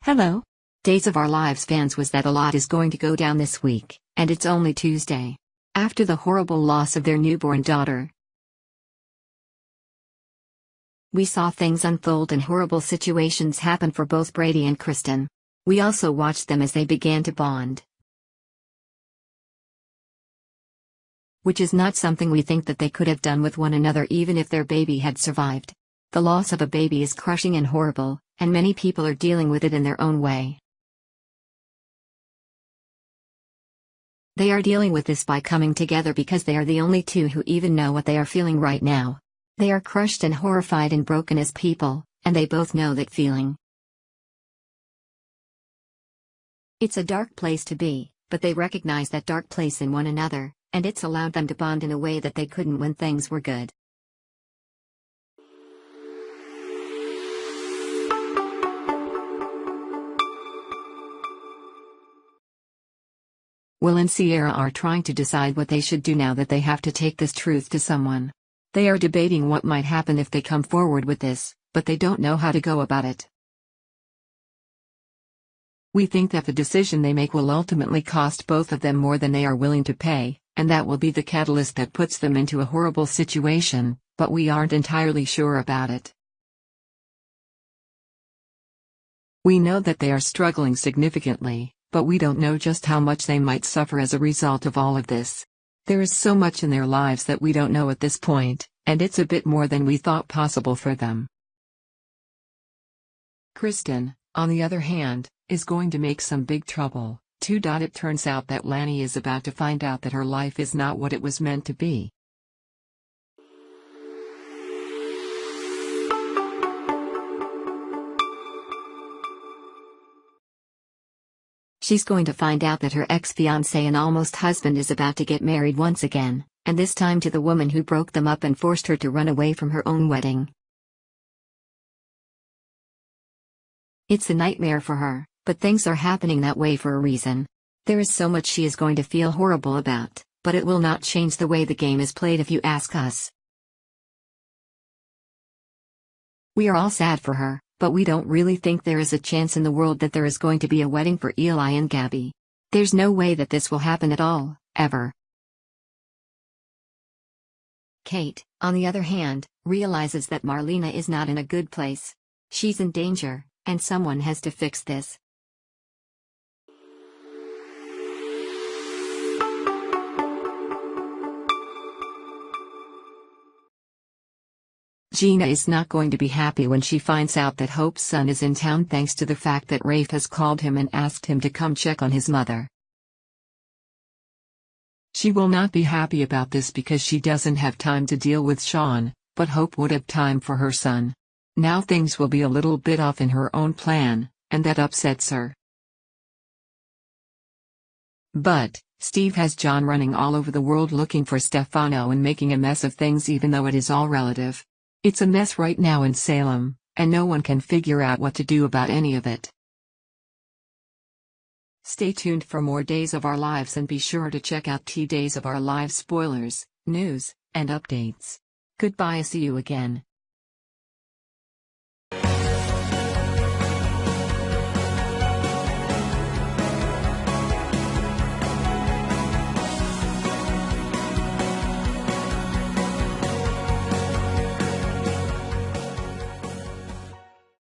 Hello? Days of Our Lives fans, was that a lot is going to go down this week, and it's only Tuesday. After the horrible loss of their newborn daughter, we saw things unfold and horrible situations happen for both Brady and Kristen. We also watched them as they began to bond, which is not something we think that they could have done with one another even if their baby had survived. The loss of a baby is crushing and horrible, and many people are dealing with it in their own way. They are dealing with this by coming together because they are the only two who even know what they are feeling right now. They are crushed and horrified and broken as people, and they both know that feeling. It's a dark place to be, but they recognize that dark place in one another, and it's allowed them to bond in a way that they couldn't when things were good. Will and Sierra are trying to decide what they should do now that they have to take this truth to someone. They are debating what might happen if they come forward with this, but they don't know how to go about it. We think that the decision they make will ultimately cost both of them more than they are willing to pay, and that will be the catalyst that puts them into a horrible situation, but we aren't entirely sure about it. We know that they are struggling significantly, but we don't know just how much they might suffer as a result of all of this. There is so much in their lives that we don't know at this point, and it's a bit more than we thought possible for them. Kristen, on the other hand, is going to make some big trouble. It turns out that Lani is about to find out that her life is not what it was meant to be. She's going to find out that her ex-fiancé and almost husband is about to get married once again, and this time to the woman who broke them up and forced her to run away from her own wedding. It's a nightmare for her, but things are happening that way for a reason. There is so much she is going to feel horrible about, but it will not change the way the game is played if you ask us. We are all sad for her, but we don't really think there is a chance in the world that there is going to be a wedding for Eli and Gabi. There's no way that this will happen at all, ever. Kate, on the other hand, realizes that Marlena is not in a good place. She's in danger, and someone has to fix this. Gina is not going to be happy when she finds out that Hope's son is in town thanks to the fact that Rafe has called him and asked him to come check on his mother. She will not be happy about this because she doesn't have time to deal with Sean, but Hope would have time for her son. Now things will be a little bit off in her own plan, and that upsets her. But Steve has John running all over the world looking for Stefano and making a mess of things even though it is all relative. It's a mess right now in Salem, and no one can figure out what to do about any of it. Stay tuned for more Days of Our Lives and be sure to check out Days of Our Lives spoilers, news, and updates. Goodbye, see you again.